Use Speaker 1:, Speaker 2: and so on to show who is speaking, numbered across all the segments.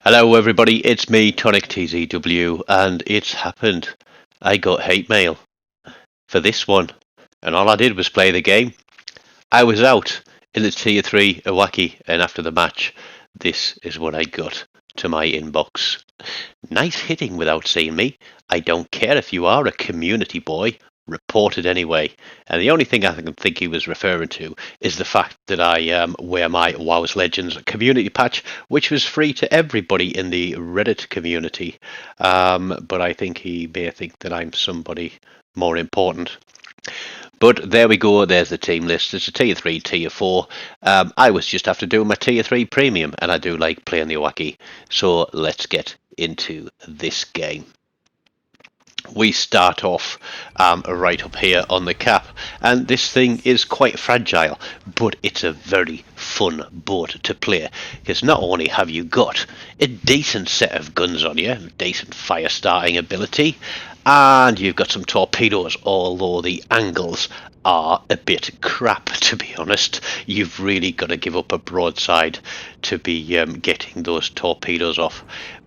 Speaker 1: Hello everybody, it's me, TONIK TZW, and it's happened. I got hate mail for this one, and all I did was play the game. I was out in the Tier 3 Iwaki, and after the match, this is what I got to my inbox. Nice hitting without seeing me. I don't care if you are a community boy. Report it anyway. And the only thing I can think he was referring to is the fact that I wear my WoW's Legends community patch, which was free to everybody in the Reddit community. But I think he may think that I'm somebody more important. But there we go, there's the team list. It's a tier 3, tier 4. I was just after doing my tier 3 premium, and I do like playing the Iwaki. So let's get into this game. We start off right up here on the cap, and this thing is quite fragile, but it's a very fun boat to play, because not only have you got a decent set of guns on you, decent fire starting ability, and you've got some torpedoes, although the angles are a bit crap, to be honest. You've really got to give up a broadside to be getting those torpedoes off.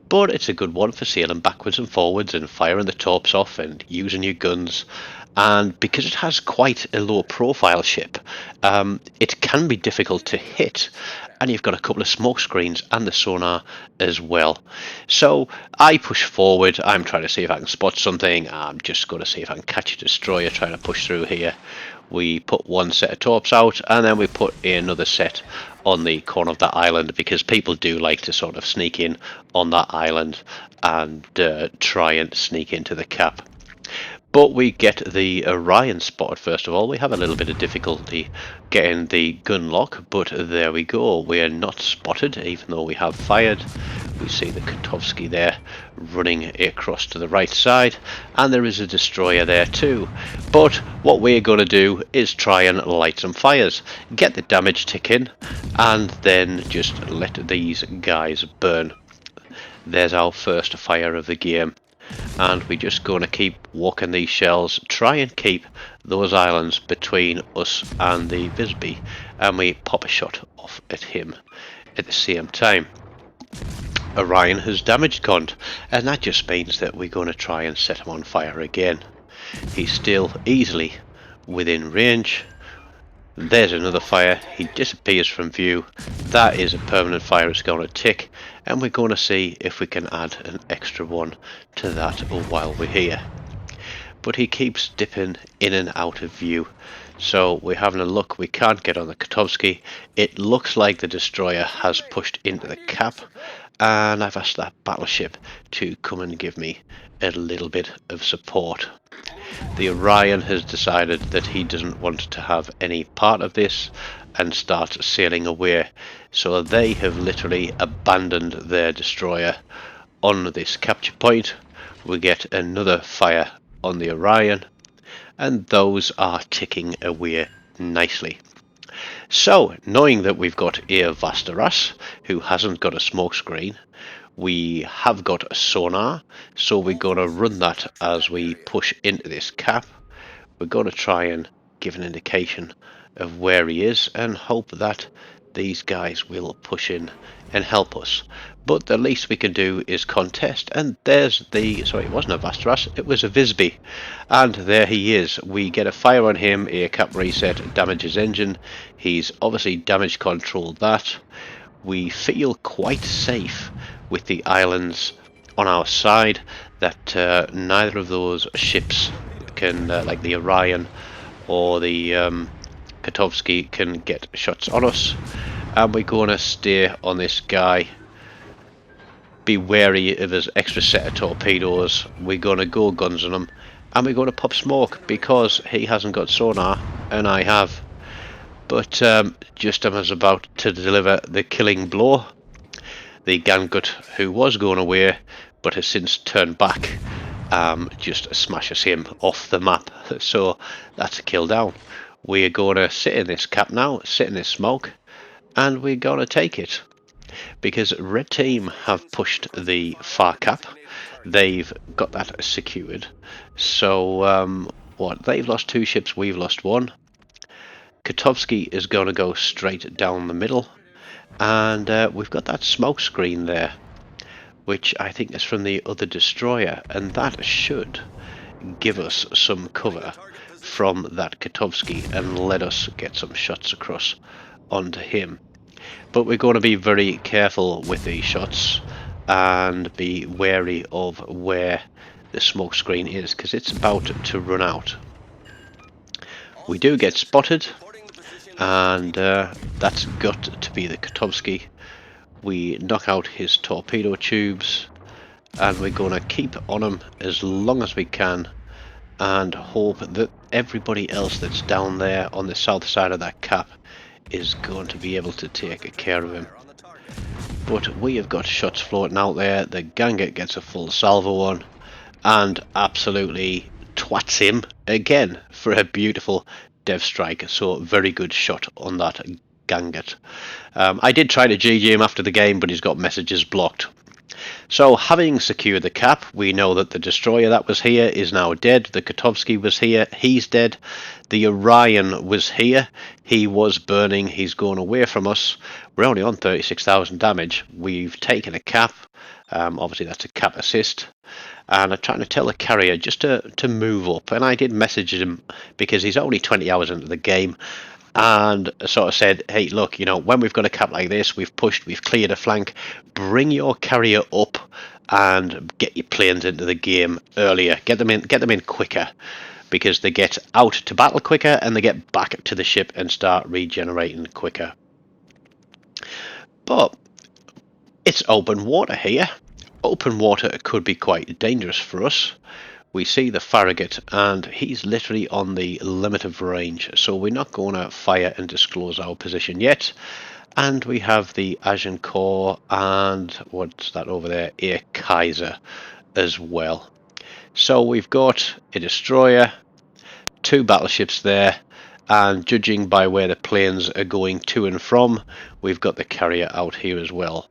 Speaker 1: But it's a good one for sailing backwards and forwards and firing the torps off and using your guns. And because it has quite a low profile ship, it can be difficult to hit. And you've got a couple of smoke screens and the sonar as well. So I push forward. I'm trying to see if I can spot something. I'm just going to see if I can catch a destroyer trying to push through here. We put one set of torps out, and then we put another set on the corner of that island, because people do like to sort of sneak in on that island and try and sneak into the cap. But we get the Orion spotted first of all. We have a little bit of difficulty getting the gun lock, but there we go. We are not spotted, even though we have fired. We see the Kotovsky there running across to the right side, and there is a destroyer there too. But what we're going to do is try and light some fires, get the damage ticking, and then just let these guys burn. There's our first fire of the game. And we're just going to keep walking these shells, try and keep those islands between us and the Visby, and we pop a shot off at him at the same time. Orion has damaged Cont, and that just means that we're going to try and set him on fire again. He's still easily within range. There's another fire. He disappears from view. That is a permanent fire. It's going to tick, and we're going to see if we can add an extra one to that while we're here. But he keeps dipping in and out of view, so we're having a look. We can't get on the Kotovsky. It looks like the destroyer has pushed into the cap, and I've asked that battleship to come and give me a little bit of support. The Orion has decided that he doesn't want to have any part of this and starts sailing away. So they have literally abandoned their destroyer on this capture point. We get another fire on the Orion, and those are ticking away nicely. So, knowing that we've got a Vastaras who hasn't got a smoke screen, we have got a sonar, so we're going to run that as we push into this cap. We're going to try and give an indication of where he is and hope that these guys will push in and help us. But the least we can do is contest, and there's the, sorry, it wasn't a Vastaras, it was a Visby, and there he is. We get a fire on him, a cap reset, damages engine. He's obviously damage controlled that. We feel quite safe with the islands on our side, that neither of those ships can, like the Orion or the Kotovsky, can get shots on us. And we're going to stay on this guy, be wary of his extra set of torpedoes. We're going to go guns on him, and we're going to pop smoke because he hasn't got sonar and I have. But just as I was about to deliver the killing blow, the Gangut, who was going away but has since turned back, just smashes him off the map. So that's a kill down. We're going to sit in this cap now, sit in this smoke, and we're going to take it. Because Red Team have pushed the far cap. They've got that secured. So what? They've lost 2 ships, we've lost 1. Kotovsky is going to go straight down the middle, and we've got that smoke screen there. which I think is from the other destroyer, and that should give us some cover from that Kotovsky and let us get some shots across onto him. But we're going to be very careful with these shots and be wary of where the smoke screen is, because it's about to run out. We do get spotted, and that's got to be the Kotovsky. We knock out his torpedo tubes, and we're going to keep on him as long as we can and hope that everybody else that's down there on the south side of that cap is going to be able to take care of him. But we have got shots floating out there. The Ganga gets a full salvo on and absolutely twats him again for a beautiful dev strike. So very good shot on that Ganget. I did try to GG him after the game, but he's got messages blocked. So having secured the cap, we know that the destroyer that was here is now dead. The Kotovsky was here, he's dead. The Orion was here, he was burning, he's going away from us. We're only on 36,000 damage. We've taken a cap, obviously that's a cap assist. And I'm trying to tell the carrier just to move up, and I did message him because he's only 20 hours into the game, and sort of said, hey, look, you know, when we've got a cap like this, we've pushed, we've cleared a flank, bring your carrier up and get your planes into the game earlier, get them in quicker, because they get out to battle quicker and they get back to the ship and start regenerating quicker. But it's open water here. Open water could be quite dangerous for us. We see the Farragut and he's literally on the limit of range, so we're not going to fire and disclose our position yet. And we have the Agincourt and what's that over there, a Kaiser as well. So we've got a destroyer, 2 battleships there, and judging by where the planes are going to and from, we've got the carrier out here as well.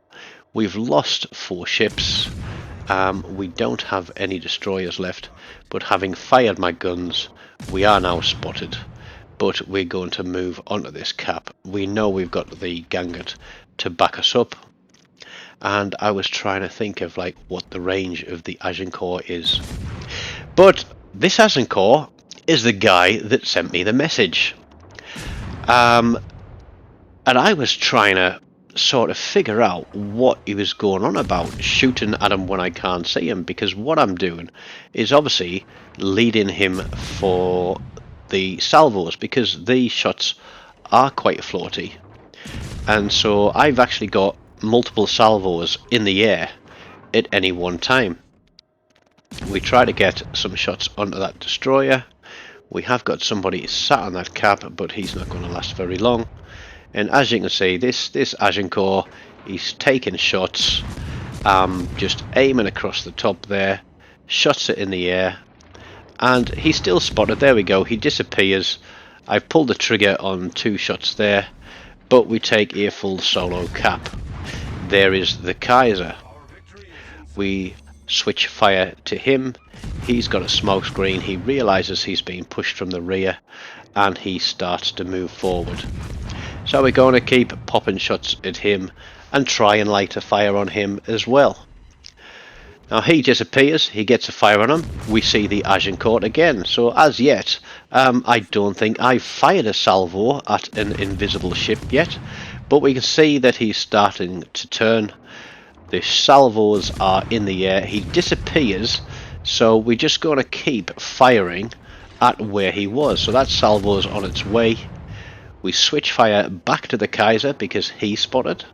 Speaker 1: We've lost 4 ships. We don't have any destroyers left, but having fired my guns, we are now spotted. But we're going to move onto this cap. We know we've got the Ganget to back us up, and I was trying to think of like what the range of the Agincourt is. But this Agincourt is the guy that sent me the message, and I was trying to sort of figure out what he was going on about, shooting at him when I can't see him, because what I'm doing is obviously leading him for the salvos, because these shots are quite floaty, and so I've actually got multiple salvos in the air at any one time. We try to get some shots onto that destroyer. We have got somebody sat on that cap, but he's not going to last very long. And as you can see, this Agincourt, he's taking shots, just aiming across the top there, shots it in the air, and he's still spotted. There we go, he disappears. I've pulled the trigger on 2 shots there, but we take a full solo cap. There is the Kaiser. We switch fire to him. He's got a smoke screen. He realizes he's being pushed from the rear, and he starts to move forward. So we're going to keep popping shots at him and try and light a fire on him as well. Now he disappears, he gets a fire on him, we see the Agincourt again. So as yet, I don't think I've fired a salvo at an invisible ship yet, but we can see that he's starting to turn. The salvos are in the air, he disappears, so we're just going to keep firing at where he was. So that salvo's on its way. We switch fire back to the Kaiser because he's spotted.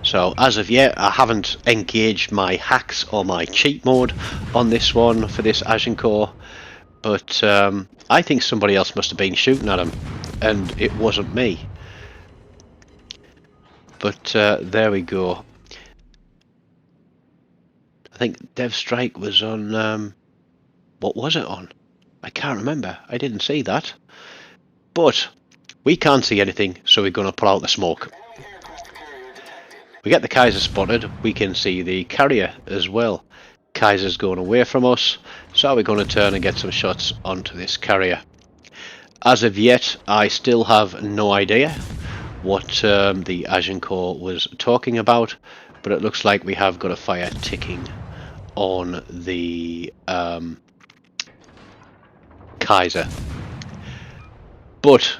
Speaker 1: So as of yet, I haven't engaged my hacks or my cheat mode on this one for this Agincourt, but I think somebody else must have been shooting at him, and it wasn't me. But there we go. I think Dev Strike was on, what was it on? I can't remember, I didn't see that. But we can't see anything, so we're going to pull out the smoke. We get the Kaiser spotted, we can see the carrier as well. Kaiser's going away from us, so we're going to turn and get some shots onto this carrier. As of yet, I still have no idea what the Agincourt was talking about, but it looks like we have got a fire ticking on the Kaiser. But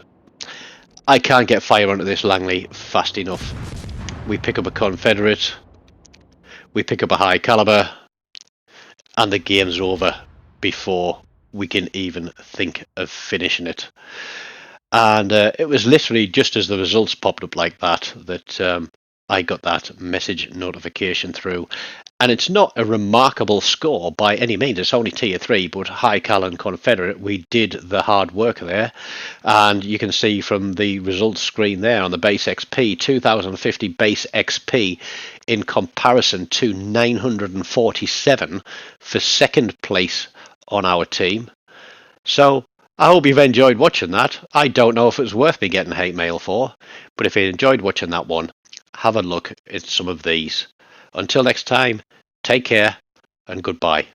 Speaker 1: I can't get fire onto this Langley fast enough. We pick up a Confederate, we pick up a high caliber, and the game's over before we can even think of finishing it. And it was literally just as the results popped up like that I got that message notification through. And it's not a remarkable score by any means. It's only tier 3, but High Cal and Confederate, we did the hard work there. And you can see from the results screen there on the base XP, 2050 base XP in comparison to 947 for second place on our team. So I hope you've enjoyed watching that. I don't know if it was worth me getting hate mail for, but if you enjoyed watching that one, have a look at some of these. Until next time, take care and goodbye.